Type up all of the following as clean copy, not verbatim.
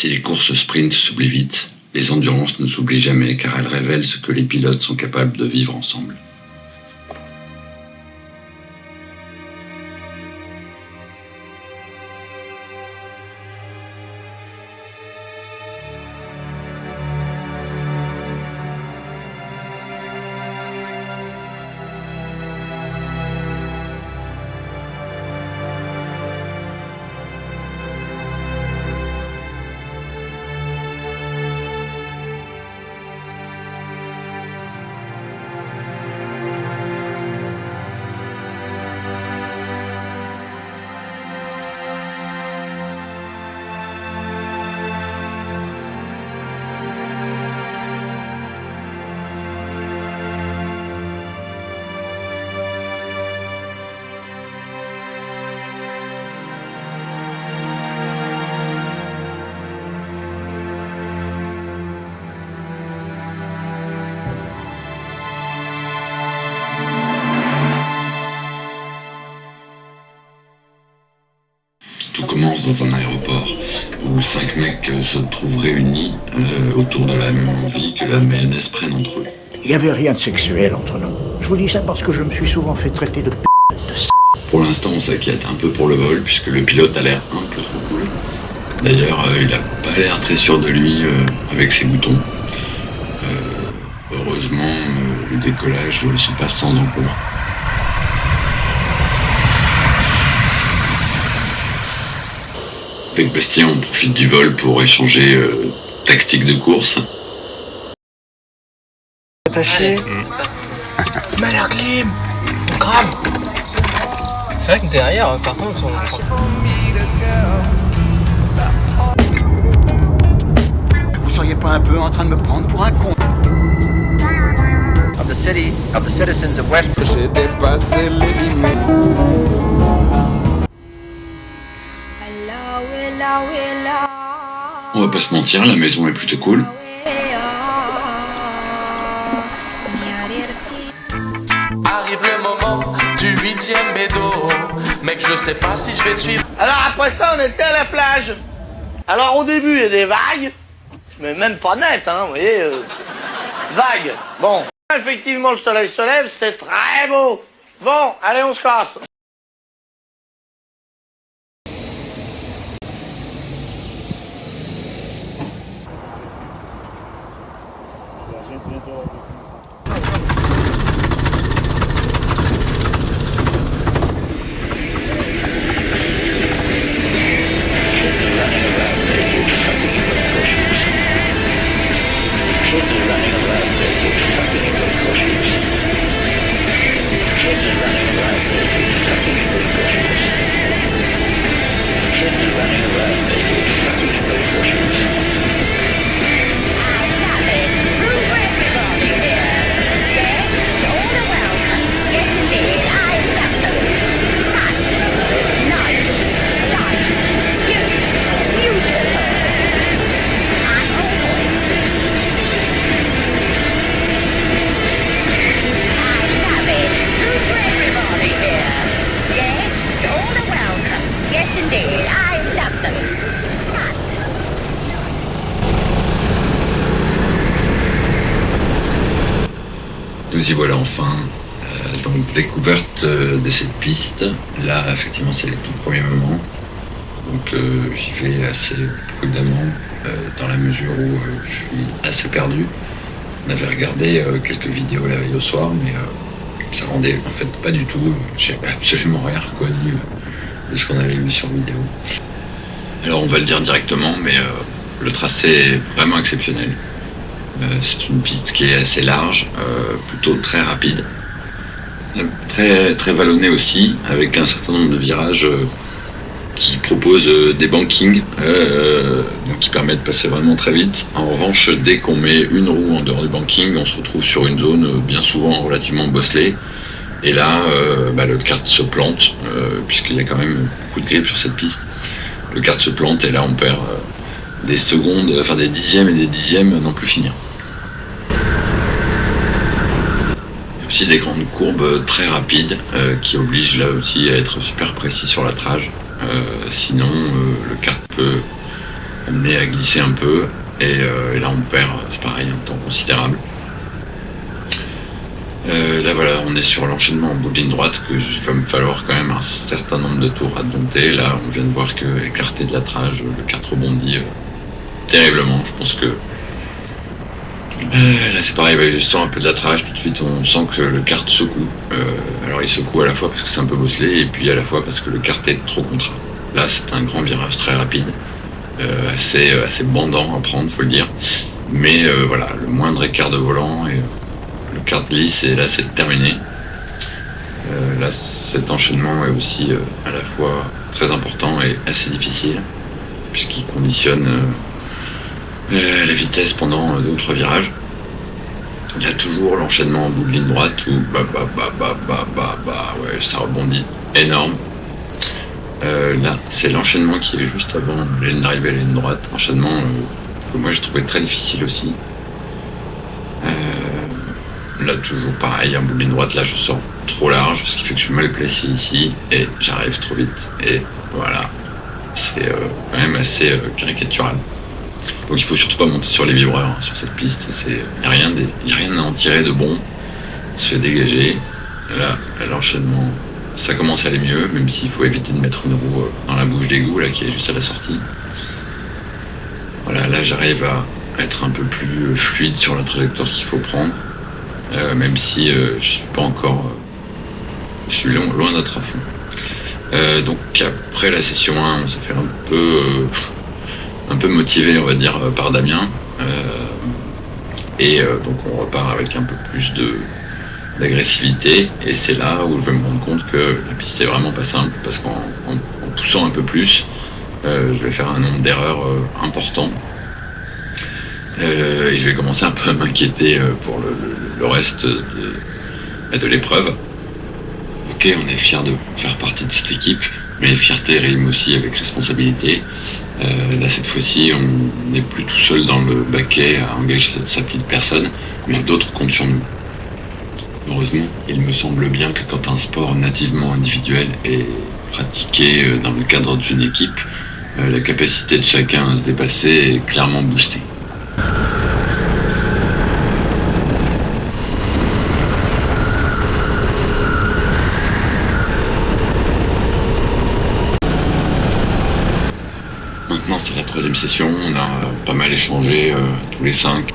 Si les courses sprint s'oublient vite, les endurances ne s'oublient jamais car elles révèlent ce que les pilotes sont capables de vivre ensemble. Tout commence dans un aéroport où 5 mecs se trouvent réunis autour de la même envie que la mayonnaise prenne entre eux. Il n'y avait rien de sexuel entre nous. Je vous dis ça parce que je me suis souvent fait traiter de p***, de s***. Pour l'instant, on s'inquiète un peu pour le vol puisque le pilote a l'air un peu trop cool. D'ailleurs, il a pas l'air très sûr de lui avec ses boutons. Heureusement, le décollage se passe sans encombre. Avec Bastien, on profite du vol pour échanger tactique de course. Attaché. Mais la clim, on crame. C'est vrai que derrière, par contre, on... Vous seriez pas un peu en train de me prendre pour un con? Of the city, of the citizens of West. J'ai dépassé les limites. On va pas se mentir, la maison est plutôt cool. Arrive le moment du 8e bédo. Mec, je sais pas si je vais te suivre. Alors après ça, on était à la plage. Alors au début, il y a des vagues, mais même pas nettes, hein, vous voyez. Vagues. Bon. Effectivement, le soleil se lève, c'est très beau. Bon, allez, on se casse. Nous y voilà enfin, donc découverte de cette piste. Là, effectivement, c'est les tout premiers moments. Donc j'y vais assez prudemment, dans la mesure où je suis assez perdu. On avait regardé quelques vidéos la veille au soir, mais ça rendait en fait pas du tout. J'avais absolument rien reconnu de ce qu'on avait vu sur vidéo. Alors on va le dire directement, mais le tracé est vraiment exceptionnel. C'est une piste qui est assez large, plutôt très rapide, très, très vallonnée aussi, avec un certain nombre de virages qui proposent des bankings, donc qui permettent de passer vraiment très vite. En revanche, dès qu'on met une roue en dehors du banking, on se retrouve sur une zone bien souvent relativement bosselée. Et là, le kart se plante, puisqu'il y a quand même beaucoup de grip sur cette piste. Le kart se plante et là on perd des secondes, enfin des dixièmes et des dixièmes à n'en plus finir. Il y a aussi des grandes courbes très rapides qui obligent là aussi à être super précis sur l'attrage. Sinon le kart peut amené à glisser un peu, et là on perd, c'est pareil, un temps considérable. Là voilà, on est sur l'enchaînement en bout de ligne droite, que il va me falloir quand même un certain nombre de tours à dompter. Là on vient de voir que écarté de l'attrage, le kart rebondit terriblement. Je pense que là c'est pareil, je sens un peu de l'attrage, tout de suite on sent que le kart secoue. Alors il secoue à la fois parce que c'est un peu bosselé, et puis à la fois parce que le kart est trop contraint. Là c'est un grand virage très rapide, assez bandant à prendre, faut le dire. Mais voilà, le moindre écart de volant et le kart glisse, et là c'est terminé. Là cet enchaînement est aussi à la fois très important et assez difficile, puisqu'il conditionne la vitesse pendant 2 ou 3 virages. Il y a toujours l'enchaînement en bout de ligne droite où ouais, ça rebondit énorme. Là c'est l'enchaînement qui est juste avant la ligne d'arrivée à la ligne droite, enchaînement que moi j'ai trouvé très difficile aussi. Là toujours pareil, en bout de ligne droite, là je sors trop large, ce qui fait que je suis mal placé ici et j'arrive trop vite, et voilà, c'est quand même assez caricatural. Donc il faut surtout pas monter sur les vibreurs hein, sur cette piste, il n'y a rien à en tirer de bon, on se fait dégager. Là l'enchaînement, ça commence à aller mieux, même s'il faut éviter de mettre une roue dans la bouche d'égout là qui est juste à la sortie. Voilà, là j'arrive à être un peu plus fluide sur la trajectoire qu'il faut prendre. Même si je suis pas encore, je suis loin d'être à fond. Donc après la session 1, on s'est fait un peu motivé, on va dire, par Damien, et donc on repart avec un peu plus d'agressivité, et c'est là où je vais me rendre compte que la piste est vraiment pas simple, parce qu'en poussant un peu plus, je vais faire un nombre d'erreurs important. Et je vais commencer un peu à m'inquiéter pour le reste de l'épreuve. Ok, on est fiers de faire partie de cette équipe, mais fierté rime aussi avec responsabilité. Là, cette fois-ci, on n'est plus tout seul dans le baquet à engager sa petite personne, mais d'autres comptent sur nous. Heureusement, il me semble bien que quand un sport nativement individuel est pratiqué dans le cadre d'une équipe, la capacité de chacun à se dépasser est clairement boostée. Maintenant c'est la 3e session, on a pas mal échangé tous les 5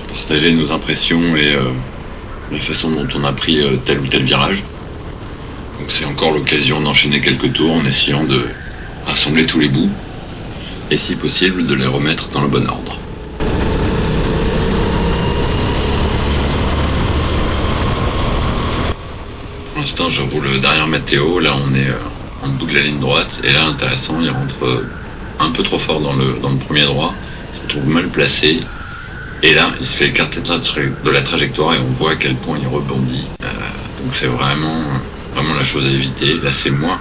pour partager nos impressions et la façon dont on a pris tel ou tel virage. Donc c'est encore l'occasion d'enchaîner quelques tours en essayant de rassembler tous les bouts et si possible de les remettre dans le bon ordre. Pour l'instant je roule derrière Matteo, là on est en bout de la ligne droite, et là intéressant, il rentre un peu trop fort dans le premier droit, il se trouve mal placé, et là il se fait écarter de la trajectoire, et on voit à quel point il rebondit. Donc c'est vraiment la chose à éviter. Là c'est moi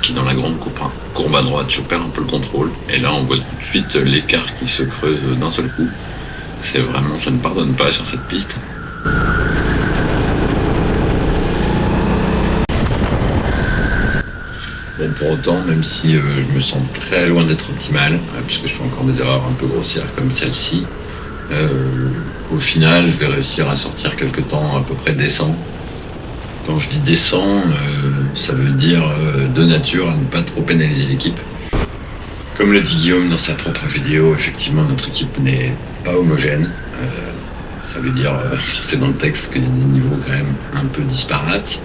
qui, dans la grande courbe à droite, je perds un peu le contrôle, et là on voit tout de suite l'écart qui se creuse d'un seul coup. C'est vraiment, ça ne pardonne pas sur cette piste. Bon, pour autant, même si je me sens très loin d'être optimal, puisque je fais encore des erreurs un peu grossières comme celle-ci, au final, je vais réussir à sortir quelques temps à peu près décents. Quand je dis décent, ça veut dire de nature à ne pas trop pénaliser l'équipe. Comme le dit Guillaume dans sa propre vidéo, effectivement, notre équipe n'est pas homogène. Ça veut dire, c'est dans le texte, qu'il y a des niveaux quand même un peu disparates.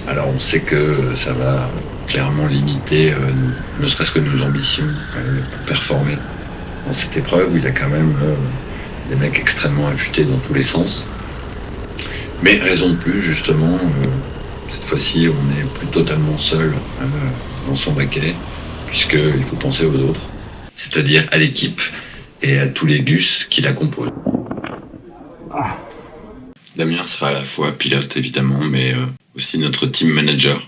Alors on sait que ça va clairement limiter ne serait-ce que nos ambitions pour performer dans cette épreuve où il y a quand même des mecs extrêmement affûtés dans tous les sens. Mais raison de plus, justement, cette fois-ci on n'est plus totalement seul dans son baquet, puisqu'il faut penser aux autres, c'est-à-dire à l'équipe et à tous les gus qui la composent. Damien sera à la fois pilote évidemment, mais aussi notre team manager.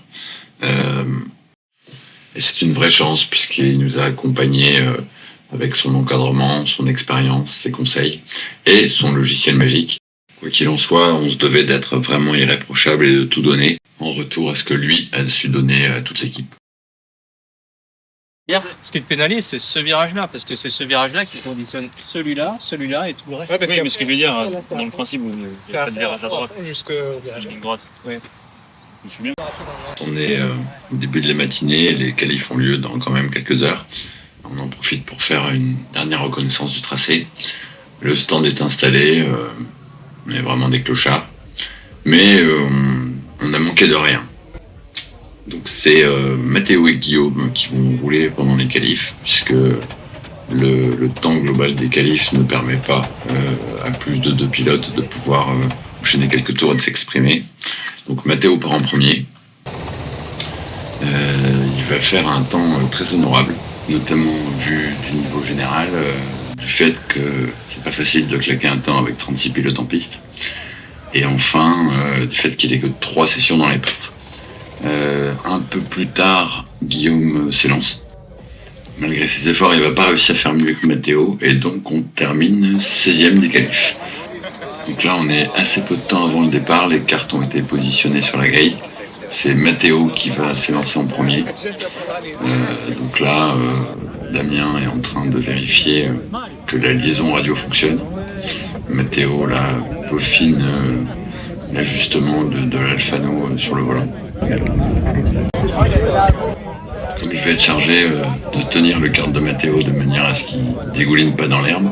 Et c'est une vraie chance puisqu'il nous a accompagnés avec son encadrement, son expérience, ses conseils et son logiciel magique. Quoi qu'il en soit, on se devait d'être vraiment irréprochable et de tout donner en retour à ce que lui a su donner à toute l'équipe. Ce qui te pénalise, c'est ce virage-là, parce que c'est ce virage-là qui conditionne celui-là et tout le reste. Ouais, mais ce que je veux dire, dans le principe, il n'y a pas de virage à droite. Jusqu'au virage Une droite. Ouais. Je suis bien. On est au début de la matinée, les qualifs ont lieu dans quand même quelques heures. On en profite pour faire une dernière reconnaissance du tracé. Le stand est installé, on est vraiment des clochards. Mais on a manqué de rien. Donc c'est Mathéo et Guillaume qui vont rouler pendant les qualifs, puisque le temps global des qualifs ne permet pas à plus de 2 pilotes de pouvoir enchaîner quelques tours et de s'exprimer. Donc Mathéo part en premier. Il va faire un temps très honorable, notamment vu du niveau général, du fait que c'est pas facile de claquer un temps avec 36 pilotes en piste. Et enfin, du fait qu'il ait que 3 sessions dans les pattes. Un peu plus tard, Guillaume s'élance. Malgré ses efforts, il va pas réussir à faire mieux que Mathéo, et donc on termine 16e des qualifs. Donc là, on est assez peu de temps avant le départ, les cartes ont été positionnées sur la grille. C'est Mathéo qui va s'élancer en premier. Donc là, Damien est en train de vérifier que la liaison radio fonctionne. Mathéo, là, peaufine l'ajustement de l'Alphano sur le volant. Comme je vais être chargé de tenir le kart de Mathéo de manière à ce qu'il dégouline pas dans l'herbe,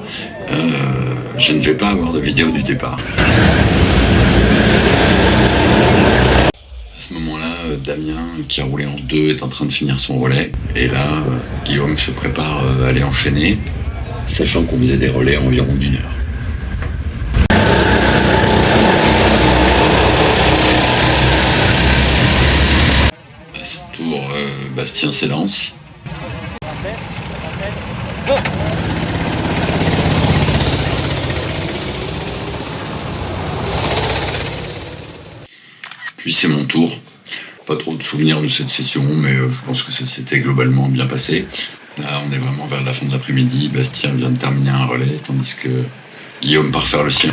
je ne vais pas avoir de vidéo du départ. À ce moment-là, Damien, qui a roulé en 2, est en train de finir son relais. Et là, Guillaume se prépare à aller enchaîner, sachant qu'on faisait des relais environ d'1 heure. À son tour, Bastien s'élance. Puis c'est mon tour. Pas trop de souvenirs de cette session, mais je pense que ça s'était globalement bien passé. Là, on est vraiment vers la fin de l'après-midi. Bastien vient de terminer un relais, tandis que Guillaume part faire le sien.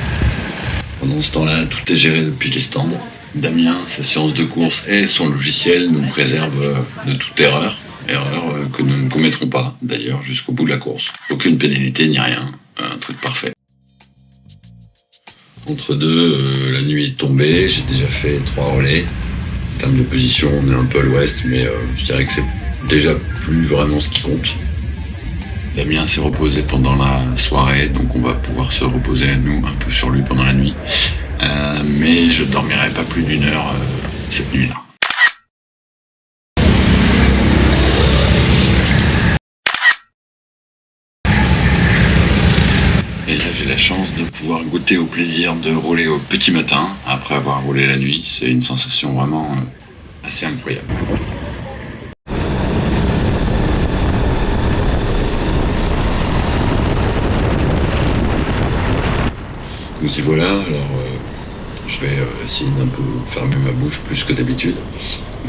Pendant ce temps-là, tout est géré depuis les stands. Damien, sa science de course et son logiciel nous préservent de toute erreur. Erreur que nous ne commettrons pas, d'ailleurs, jusqu'au bout de la course. Aucune pénalité ni rien. Un truc parfait. Entre deux, la nuit est tombée, j'ai déjà fait 3 relais. En termes de position, on est un peu à l'ouest, mais je dirais que c'est déjà plus vraiment ce qui compte. Damien s'est reposé pendant la soirée, donc on va pouvoir se reposer à nous un peu sur lui pendant la nuit. Mais je dormirai pas plus d'1 heure cette nuit-là. Et là, j'ai la chance de pouvoir goûter au plaisir de rouler au petit matin, après avoir roulé la nuit. C'est une sensation vraiment assez incroyable. Nous y voilà, alors je vais essayer d'un peu fermer ma bouche plus que d'habitude.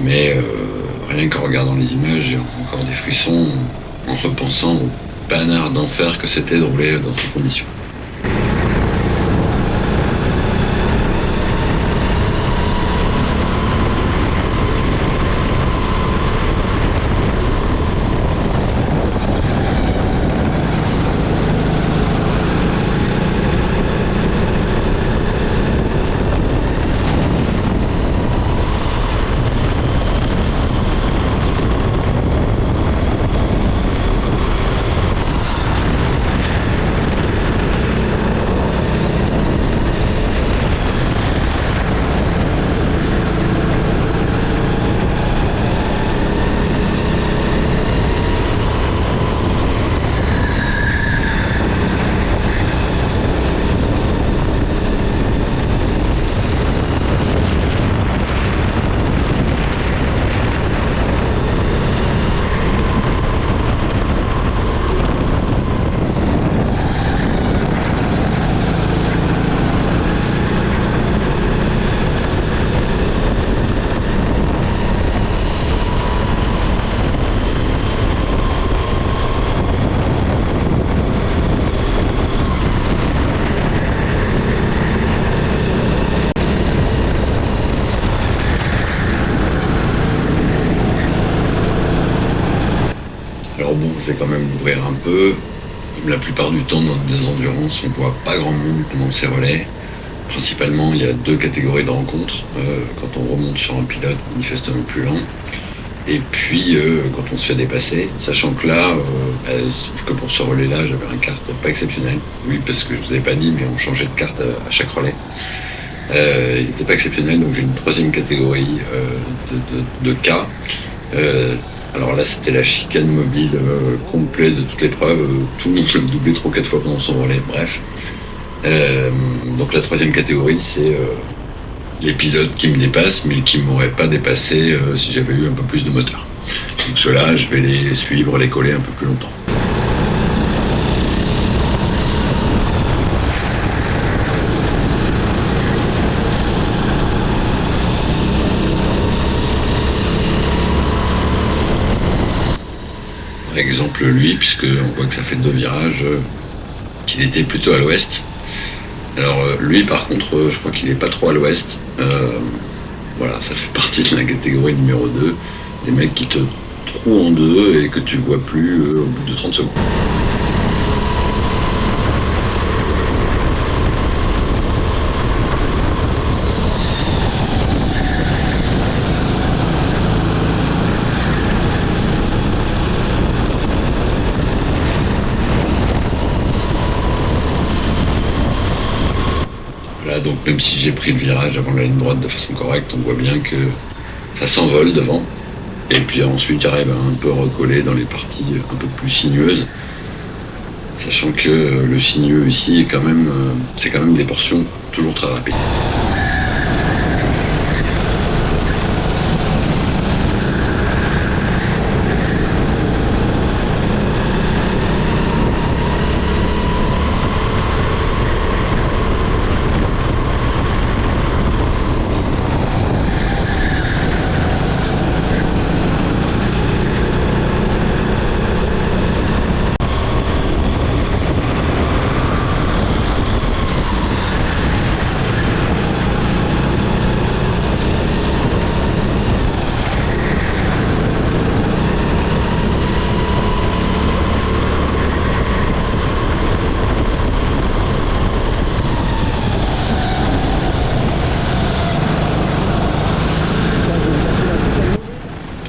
Mais rien qu'en regardant les images, j'ai encore des frissons en repensant au panard d'enfer que c'était de rouler dans ces conditions. quand même l'ouvrir un peu. Comme la plupart du temps dans des endurances, on voit pas grand monde pendant ces relais. Principalement, il y a 2 catégories de rencontres. Quand on remonte sur un pilote manifestement plus lent. Et puis, quand on se fait dépasser, sachant que là, il se trouve que pour ce relais-là, j'avais un kart pas exceptionnel. Oui, parce que je vous avais pas dit, mais on changeait de carte à chaque relais. Il n'était pas exceptionnel, donc j'ai une 3e catégorie de cas. Alors là, c'était la chicane mobile complète de toute l'épreuve. Tout le monde peut le doubler 3 ou 4 fois pendant son relais, bref. Donc la 3e catégorie, c'est les pilotes qui me dépassent, mais qui ne m'auraient pas dépassé si j'avais eu un peu plus de moteur. Donc ceux-là, je vais les suivre, les coller un peu plus longtemps. Par exemple, lui, puisqu'on voit que ça fait 2 virages, qu'il était plutôt à l'ouest. Alors lui, par contre, je crois qu'il est pas trop à l'ouest. Voilà, ça fait partie de la catégorie numéro 2. Les mecs qui te trouent en deux et que tu vois plus au bout de 30 secondes. Voilà, donc même si j'ai pris le virage avant la ligne droite de façon correcte, on voit bien que ça s'envole devant. Et puis ensuite j'arrive à un peu recoller dans les parties un peu plus sinueuses, sachant que le sinueux ici est c'est quand même des portions toujours très rapides.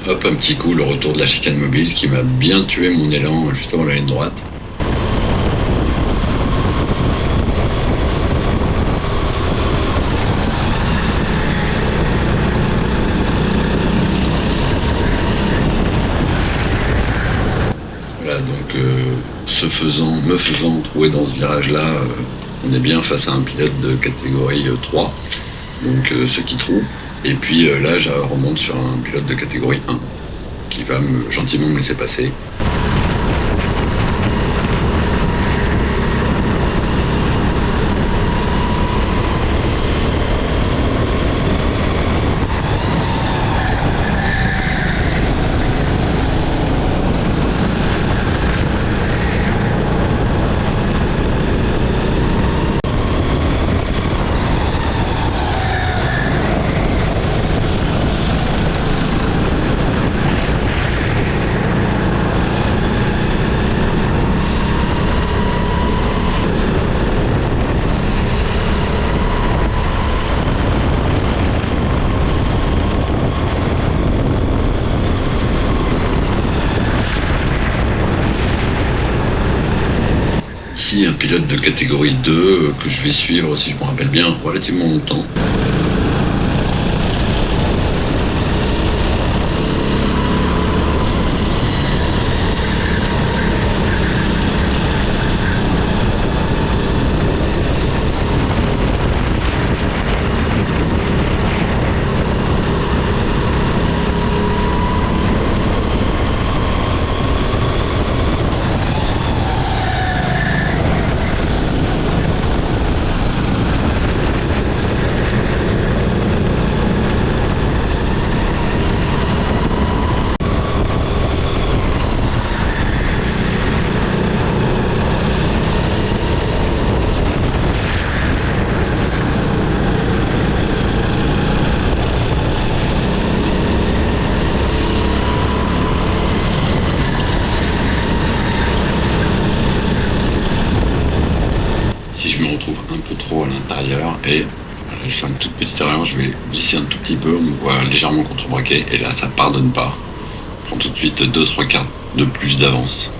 Hop, un petit coup, le retour de la chicane mobile qui m'a bien tué mon élan juste avant la ligne droite. Voilà, donc me faisant trouver dans ce virage-là, on est bien face à un pilote de catégorie 3, donc ceux qui trouvent. Et puis là, je remonte sur un pilote de catégorie 1 qui va gentiment me laisser passer. Ici, un pilote de catégorie 2 que je vais suivre, si je me rappelle bien, relativement longtemps. retrouve un peu trop à l'intérieur et voilà, je fais une toute petite erreur, je vais glisser un tout petit peu, on me voit légèrement contrebraqué et là ça pardonne pas. Je prends tout de suite 2-3 quarts de plus d'avance.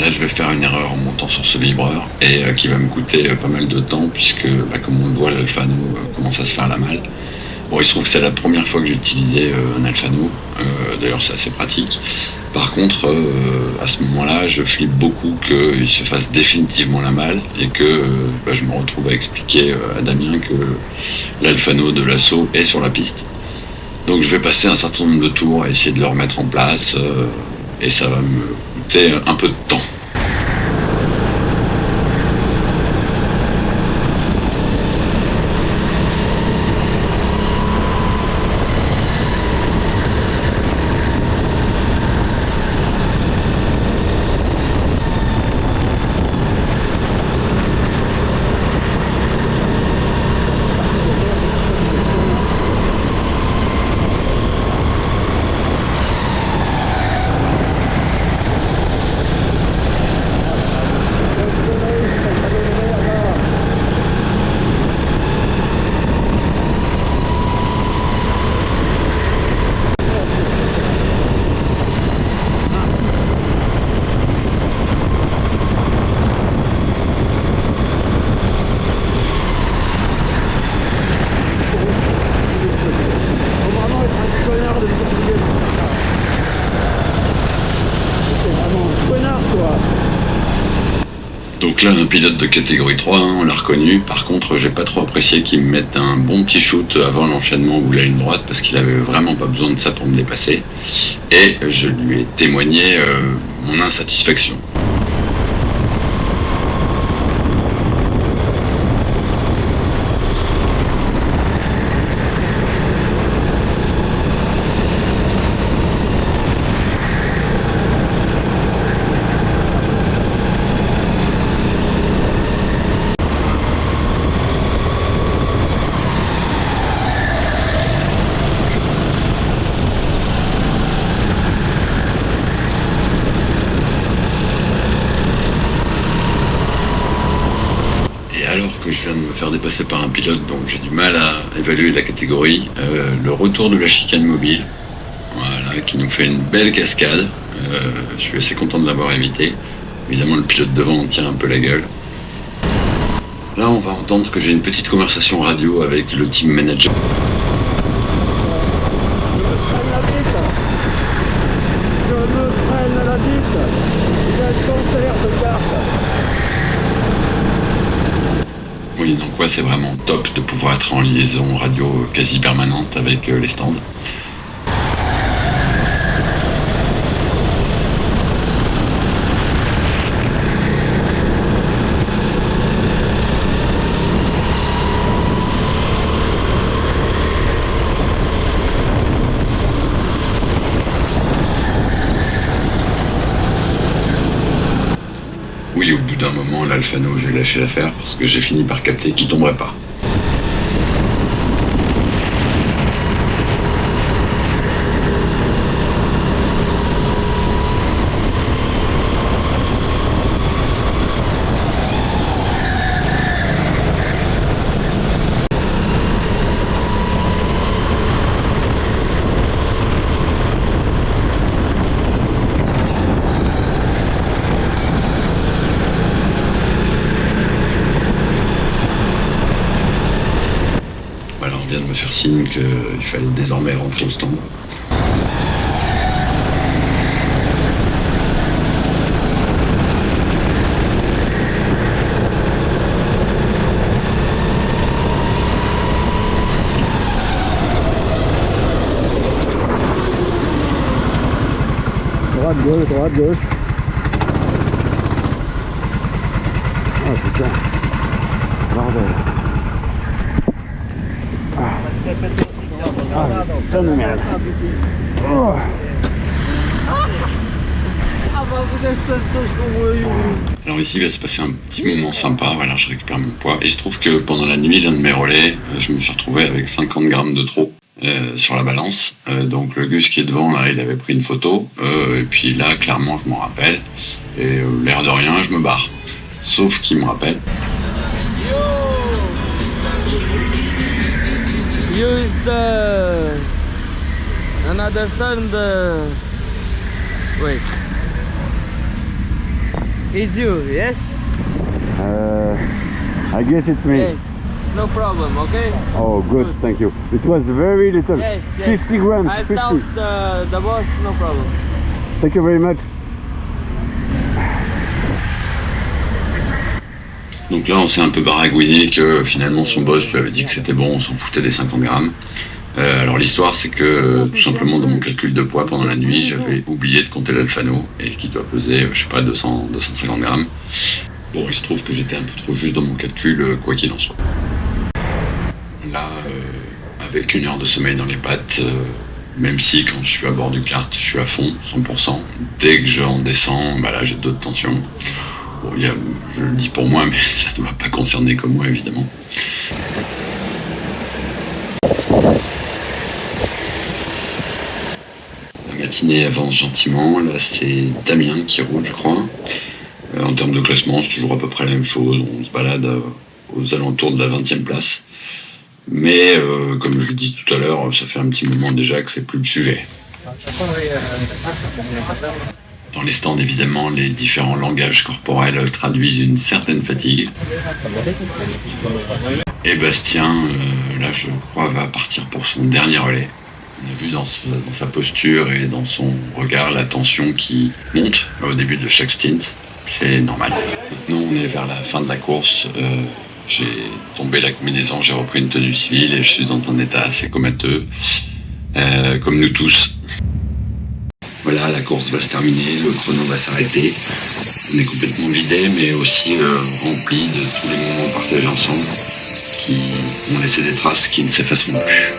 Là, je vais faire une erreur en montant sur ce vibreur et qui va me coûter pas mal de temps puisque, comme on le voit, l'Alphano commence à se faire la malle. Bon, il se trouve que c'est la première fois que j'utilisais un Alphano. D'ailleurs, c'est assez pratique. Par contre, à ce moment-là, je flippe beaucoup qu'il se fasse définitivement la malle et que je me retrouve à expliquer à Damien que l'Alphano de l'assaut est sur la piste. Donc, je vais passer un certain nombre de tours à essayer de le remettre en place et ça va me coûter un peu de temps. Donc là, un pilote de catégorie 3, on l'a reconnu. Par contre, j'ai pas trop apprécié qu'il me mette un bon petit shoot avant l'enchaînement ou la ligne droite parce qu'il avait vraiment pas besoin de ça pour me dépasser. Et je lui ai témoigné mon insatisfaction. Alors que je viens de me faire dépasser par un pilote dont j'ai du mal à évaluer la catégorie, le retour de la chicane mobile, voilà, qui nous fait une belle cascade. Je suis assez content de l'avoir évité. Évidemment, le pilote devant en tire un peu la gueule. Là, on va entendre que j'ai une petite conversation radio avec le team manager. Oui, donc ouais, c'est vraiment top de pouvoir être en liaison radio quasi permanente avec les stands. Oui, au bout d'un moment, l'Alphano, j'ai lâché l'affaire parce que j'ai fini par capter qu'il tomberait pas. De me faire signe qu'il fallait désormais rentrer au stand. Droite, gauche. Oh putain. Bordel. Ah, putain de merde. Oh. Alors ici, il va se passer un petit moment sympa. Voilà, je récupère mon poids. Et il se trouve que pendant la nuit, l'un de mes relais, je me suis retrouvé avec 50 grammes de trop sur la balance. Donc le Gus qui est devant, là, il avait pris une photo. Et puis là, clairement, je m'en rappelle. Et l'air de rien, je me barre. Sauf qu'il me rappelle. Use the another turn the wait. It's you, yes? I guess it's me. Yes. No problem, okay? Oh, good, thank you. It was very little. Yes, 50 grams. I 50. thought the boss, no problem. Thank you very much. Donc là, on s'est un peu baragouiné que finalement son boss lui avait dit que c'était bon, on s'en foutait des 50 grammes. Alors l'histoire, c'est que tout simplement dans mon calcul de poids pendant la nuit, j'avais oublié de compter l'Alfano et qui doit peser, je sais pas, 250 grammes. Bon, il se trouve que j'étais un peu trop juste dans mon calcul, quoi qu'il en soit. Là, avec 1 heure de sommeil dans les pattes, même si quand je suis à bord du kart, je suis à fond, 100%, dès que j'en descends, bah là j'ai d'autres tensions. Bon, je le dis pour moi, mais ça ne doit pas concerner que moi, évidemment. La matinée avance gentiment. Là, c'est Damien qui roule, je crois. En termes de classement, c'est toujours à peu près la même chose. On se balade aux alentours de la 20e place. Mais, comme je l'ai dit tout à l'heure, ça fait un petit moment déjà que c'est plus le sujet. Dans les stands, évidemment, les différents langages corporels traduisent une certaine fatigue. Et Bastien, là, je crois, va partir pour son dernier relais. On a vu dans sa posture et dans son regard la tension qui monte au début de chaque stint. C'est normal. Maintenant, on est vers la fin de la course. J'ai tombé la combinaison, j'ai repris une tenue civile et je suis dans un état assez comateux, comme nous tous. Voilà, la course va se terminer, le chrono va s'arrêter. On est complètement vidé, mais aussi rempli de tous les moments partagés ensemble qui ont laissé des traces qui ne s'effaceront plus.